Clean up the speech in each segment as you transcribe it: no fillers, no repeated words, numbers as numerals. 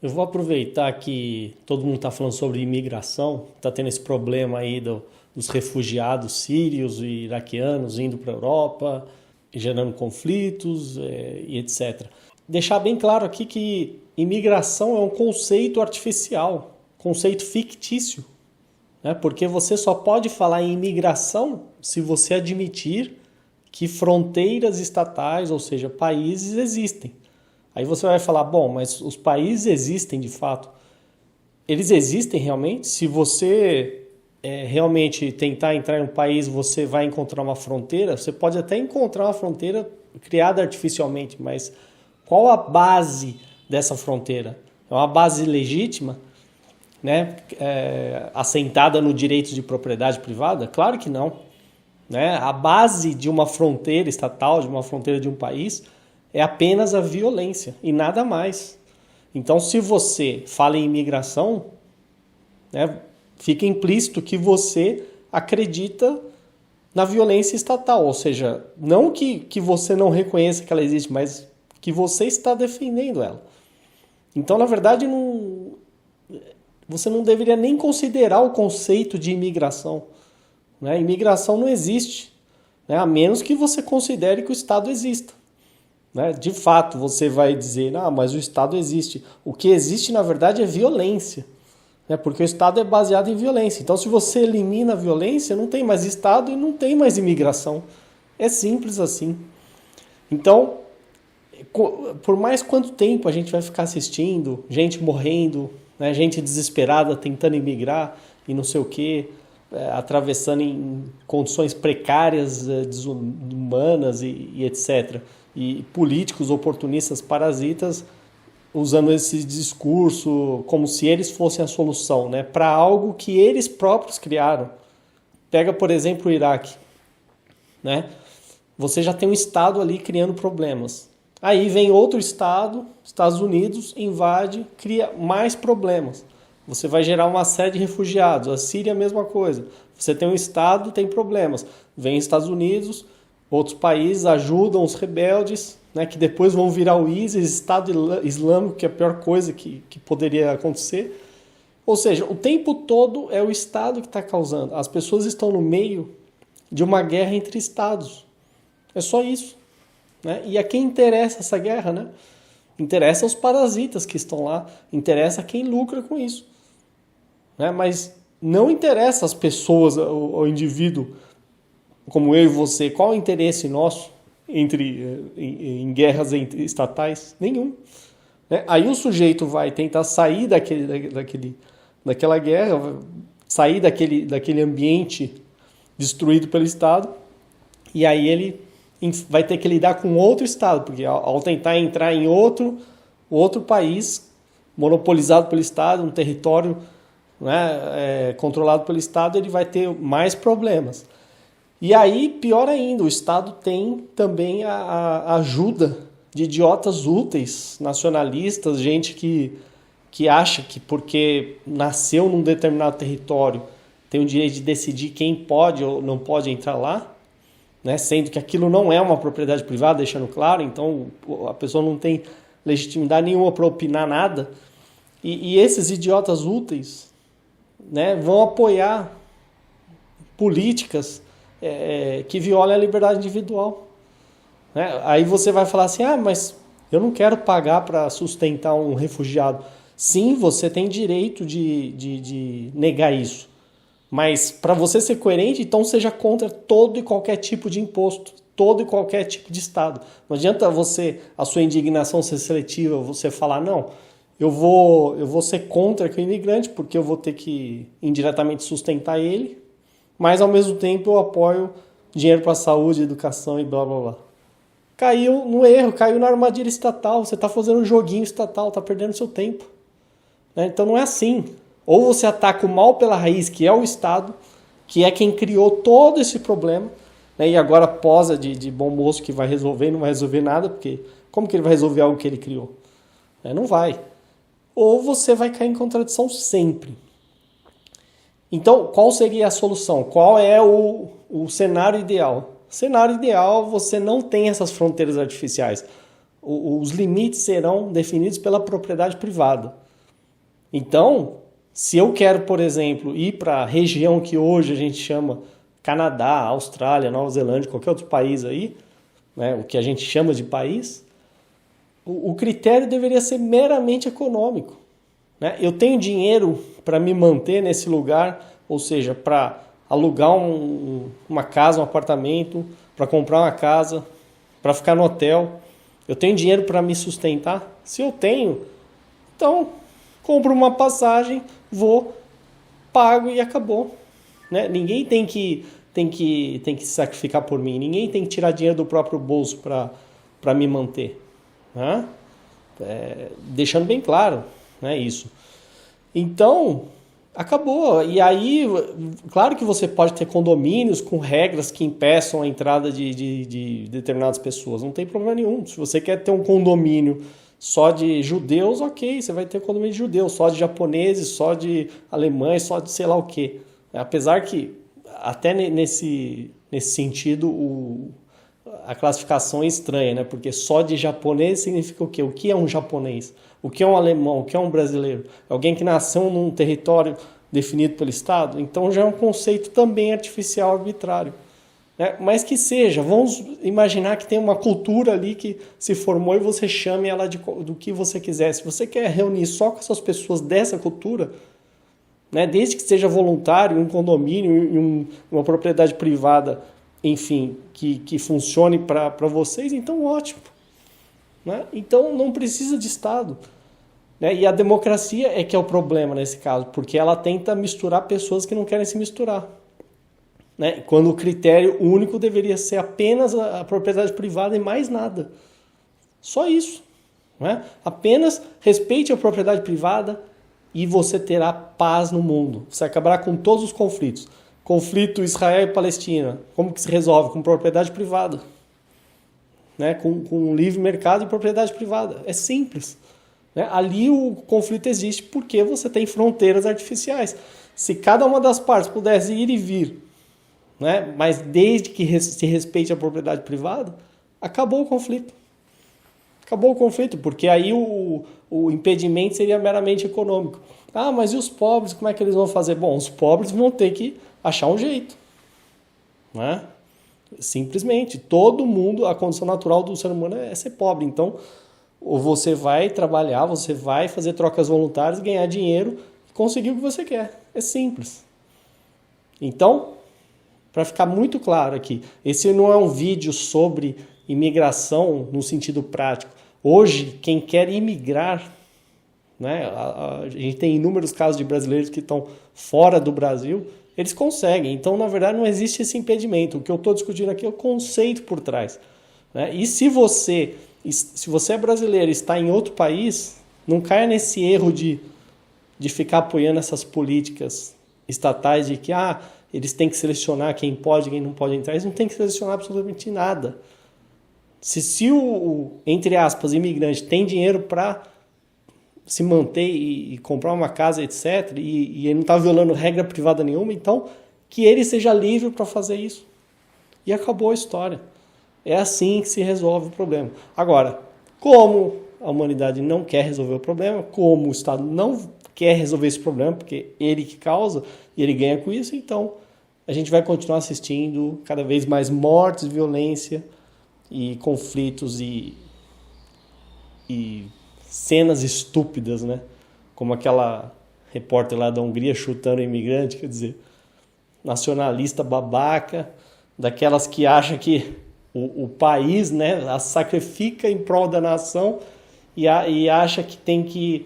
Eu vou aproveitar que todo mundo está falando sobre imigração, está tendo esse problema aí dos refugiados sírios e iraquianos indo para a Europa, gerando conflitos e etc. Deixar bem claro aqui que imigração é um conceito artificial, conceito fictício, né? Porque você só pode falar em imigração se você admitir que fronteiras estatais, ou seja, países, existem. Aí você vai falar, bom, mas os países existem de fato. Eles existem realmente? Se você realmente tentar entrar em um país, você vai encontrar uma fronteira. Você pode até encontrar uma fronteira criada artificialmente, mas qual a base dessa fronteira? É uma base legítima, né? Assentada no direito de propriedade privada? Claro que não. Né? A base de uma fronteira estatal, de uma fronteira de um país, é apenas a violência e nada mais. Então, se você fala em imigração, né, fica implícito que você acredita na violência estatal, ou seja, não que você não reconheça que ela existe, mas que você está defendendo ela. Então, na verdade, você não deveria nem considerar o conceito de imigração. Né? Imigração não existe, né? A menos que você considere que o Estado exista. Né? De fato, você vai dizer, mas o Estado existe. O que existe, na verdade, é violência. Né? Porque o Estado é baseado em violência. Então, se você elimina a violência, não tem mais Estado e não tem mais imigração. É simples assim. Então, por mais quanto tempo a gente vai ficar assistindo, gente morrendo, né? Gente desesperada tentando imigrar e não sei o quê, atravessando em condições precárias, desumanas e etc., e políticos oportunistas parasitas usando esse discurso como se eles fossem a solução, né, para algo que eles próprios criaram. Pega, por exemplo, o Iraque. Né? Você já tem um Estado ali criando problemas. Aí vem outro Estado, Estados Unidos, invade, cria mais problemas. Você vai gerar uma série de refugiados. A Síria é a mesma coisa. Você tem um Estado, tem problemas. Vem Estados Unidos, outros países ajudam os rebeldes, né, que depois vão virar o ISIS, Estado Islâmico, que é a pior coisa que poderia acontecer. Ou seja, o tempo todo é o Estado que está causando. As pessoas estão no meio de uma guerra entre Estados. É só isso. Né? E a quem interessa essa guerra? Né? Interessa aos parasitas que estão lá. Interessa a quem lucra com isso. Né? Mas não interessa às pessoas, ao indivíduo, como eu e você. Qual é o interesse nosso em guerras entre estatais? Nenhum. Né? Aí o sujeito vai tentar sair daquela guerra, sair daquele ambiente destruído pelo Estado, e aí ele vai ter que lidar com outro Estado, porque ao tentar entrar em outro país, monopolizado pelo Estado, um território, né, controlado pelo Estado, ele vai ter mais problemas. E aí, pior ainda, o Estado tem também a ajuda de idiotas úteis, nacionalistas, gente que acha que porque nasceu num determinado território tem o direito de decidir quem pode ou não pode entrar lá, né? Sendo que aquilo não é uma propriedade privada, deixando claro, então a pessoa não tem legitimidade nenhuma para opinar nada. E esses idiotas úteis, né, vão apoiar políticas que violam a liberdade individual. Né? Aí você vai falar assim, mas eu não quero pagar para sustentar um refugiado. Sim, você tem direito de negar isso. Mas para você ser coerente, então seja contra todo e qualquer tipo de imposto, todo e qualquer tipo de Estado. Não adianta a sua indignação ser seletiva, você falar, não, eu vou ser contra o imigrante, porque eu vou ter que indiretamente sustentar ele, mas ao mesmo tempo eu apoio dinheiro para saúde, educação e blá blá blá. Caiu no erro, caiu na armadilha estatal, você está fazendo um joguinho estatal, está perdendo seu tempo. Né? Então não é assim. Ou você ataca o mal pela raiz, que é o Estado, que é quem criou todo esse problema, né? E agora posa de bom moço que vai resolver e não vai resolver nada, porque como que ele vai resolver algo que ele criou? Não vai. Ou você vai cair em contradição sempre. Então, qual seria a solução? Qual é o cenário ideal? Cenário ideal, você não tem essas fronteiras artificiais. Os limites serão definidos pela propriedade privada. Então, se eu quero, por exemplo, ir para a região que hoje a gente chama Canadá, Austrália, Nova Zelândia, qualquer outro país aí, né, o que a gente chama de país, o critério deveria ser meramente econômico. Né? Eu tenho dinheiro para me manter nesse lugar, ou seja, para alugar uma casa, um apartamento, para comprar uma casa, para ficar no hotel. Eu tenho dinheiro para me sustentar? Se eu tenho, então compro uma passagem, vou, pago e acabou. Né? Ninguém tem que se sacrificar por mim, ninguém tem que tirar dinheiro do próprio bolso para me manter. Né? Deixando bem claro, né, isso. Então, acabou. E aí, claro que você pode ter condomínios com regras que impeçam a entrada de determinadas pessoas, não tem problema nenhum. Se você quer ter um condomínio só de judeus, ok, você vai ter um condomínio de judeus, só de japoneses, só de alemães, só de sei lá o quê. Apesar que, até nesse sentido, a classificação é estranha, né? Porque só de japonês significa o quê? O que é um japonês? O que é um alemão? O que é um brasileiro? Alguém que nasceu num território definido pelo Estado? Então já é um conceito também artificial, arbitrário. Né? Mas que seja, vamos imaginar que tem uma cultura ali que se formou e você chame ela do que você quiser. Se você quer reunir só com essas pessoas dessa cultura, né? Desde que seja voluntário, um condomínio, uma propriedade privada, enfim, que funcione para vocês, então ótimo. Né? Então não precisa de Estado. Né? E a democracia é que é o problema nesse caso, porque ela tenta misturar pessoas que não querem se misturar. Né? Quando o critério único deveria ser apenas a propriedade privada e mais nada. Só isso. Né? Apenas respeite a propriedade privada e você terá paz no mundo. Você acabará com todos os conflitos. Conflito Israel e Palestina, como que se resolve? Com propriedade privada. Né? Com livre mercado e propriedade privada. É simples. Né? Ali o conflito existe porque você tem fronteiras artificiais. Se cada uma das partes pudesse ir e vir, né? Mas desde que se respeite a propriedade privada, acabou o conflito. Acabou o conflito, porque aí o impedimento seria meramente econômico. Ah, mas e os pobres, como é que eles vão fazer? Bom, os pobres vão ter que achar um jeito. Né? Simplesmente. Todo mundo, a condição natural do ser humano é ser pobre. Então, ou você vai trabalhar, você vai fazer trocas voluntárias, ganhar dinheiro e conseguir o que você quer. É simples. Então, para ficar muito claro aqui, esse não é um vídeo sobre imigração no sentido prático. Hoje, quem quer imigrar, né, a gente tem inúmeros casos de brasileiros que estão fora do Brasil, eles conseguem. Então, na verdade, não existe esse impedimento. O que eu estou discutindo aqui é o conceito por trás. Né? E se você é brasileiro e está em outro país, não caia nesse erro de ficar apoiando essas políticas estatais de que eles têm que selecionar quem pode e quem não pode entrar. Eles não têm que selecionar absolutamente nada. Se o entre aspas, imigrante tem dinheiro para se manter e comprar uma casa, etc., e ele não está violando regra privada nenhuma, então que ele seja livre para fazer isso. E acabou a história. É assim que se resolve o problema. Agora, como a humanidade não quer resolver o problema, como o Estado não quer resolver esse problema, porque ele que causa e ele ganha com isso, então a gente vai continuar assistindo cada vez mais mortes, violência e conflitos e cenas estúpidas, né? Como aquela repórter lá da Hungria chutando o imigrante, quer dizer, nacionalista babaca, daquelas que acha que o país, né, a sacrifica em prol da nação e acha que tem que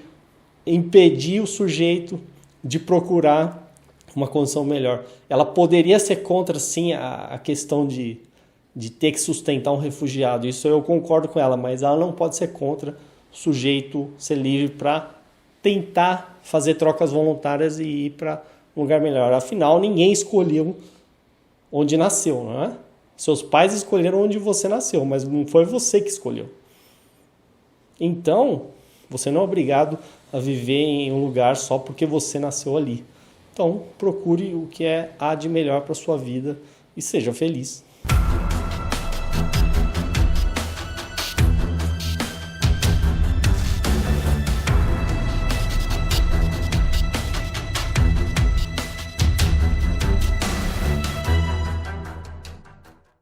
impedir o sujeito de procurar uma condição melhor. Ela poderia ser contra, sim, a questão de ter que sustentar um refugiado. Isso eu concordo com ela, mas ela não pode ser contra o sujeito ser livre para tentar fazer trocas voluntárias e ir para um lugar melhor. Afinal, ninguém escolheu onde nasceu, não é? Seus pais escolheram onde você nasceu, mas não foi você que escolheu. Então, você não é obrigado a viver em um lugar só porque você nasceu ali. Então, procure o que há de melhor para a sua vida e seja feliz.